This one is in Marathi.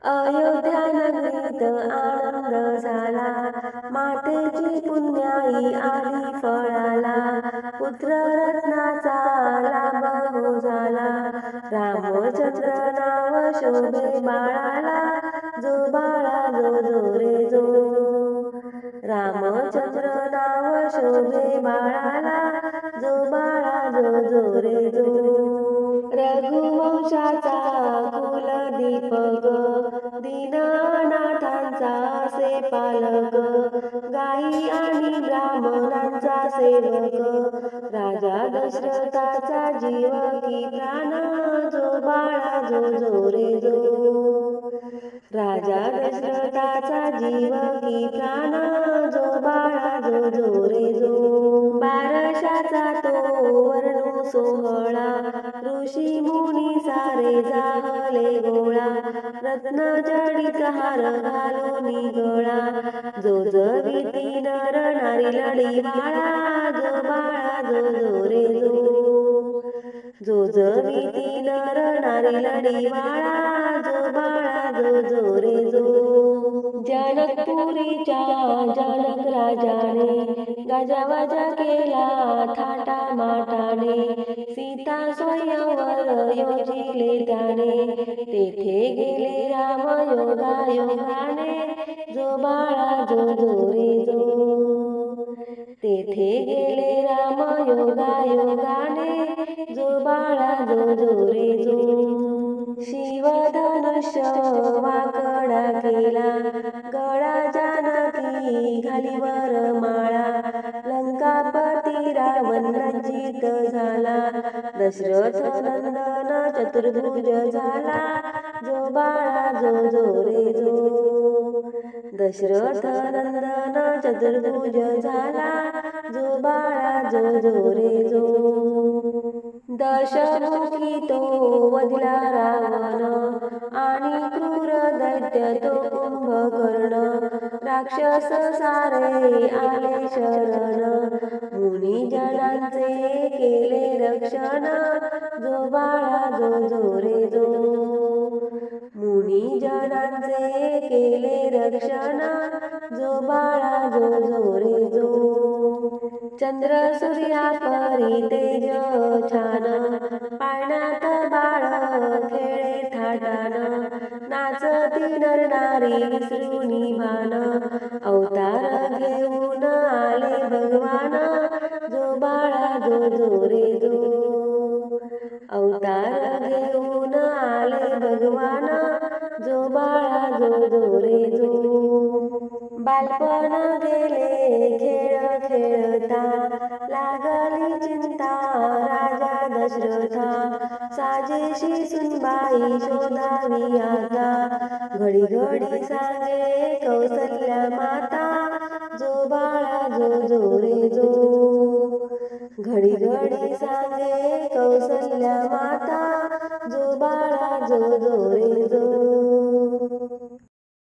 अयोध्या नगरीत आनंद झाला, मातेची पुण्याई आली फळाला. पुत्र रत्नाचा लाभ हो झाला, रामचंद्र नाव शोभे बाळाला. जो बाळा जो रे जो, रामचंद्र नाव शोभे बाळाला. जो बाळा जो रे जो. रघुवंशाचा कुलदीपक, दीननाथांचा असे पालक. गायी आणि ब्राह्मणांचा सेवक, राजा दशरथाचा जीव की प्राण. जो बाळा जो रे जो, राजा दशरथाचा जीव की प्राण. जो बाळा जो रे जो. बारशाचा तो वर्णू सोहळा, ऋषी मुनी सारे जाहले गोळा. रत्न जडित हार घालून गळा, जो जविती नर नारी लढी बाळा. जो बाळा जो रे जो, जो जविती नर नारी लढी बाळा. जो बाळा जो रे जो. जनकपुरीच्या जनक राजाने गाजावाजा केला थाटा माटाने. सीता स्वयंवर योजिले त्याने, तेथे गेले राम योगायोगाने. जो बाळा जो रे जो, तेथे गेले राम योगायोगाने. जो बाळा जो रे जो. शिवधनुष्य वाकडा केला, गळा जानकी घालीवर माळा. लंकापती रावण लज्जित झाला, दशरथ नंदन चतुर्भुज झाला. जो बाळा जो रे जो, दशरथ नंदन चतुर्भुज झाला. जो बाळा जो रे जो. दशमुखी तो वदिला रावण, आणि क्रूर दैत्य तो कुंभकर्ण. राक्षस सारे आले शरण, मुनी जनांचे केले रक्षण. जो बाळा जो रे जो, मुनी जनांचे केले रक्षण. जो बाळा जो रे जो. चंद्र सूर्या परी तेज छान, पाळण्यात बाळ खेळे थाटान. नाचती नर नारी विसरूनी भान, अवतार घेऊन आले भगवान. जो बाळा जो रे जो, अवतार घेऊन आले भगवान. जो बाळा जो रे जो. बालपण गेले खेळ खेळता, लागली चिंता राजा दशरथा. साजेशी सुनबाई शोधावी आता, घडी घडी सांगे कौसल्या माता. जो बाळा जो रे जो, घडी घडी सांगे कौसल्या माता. जो बाळा जो रे जो.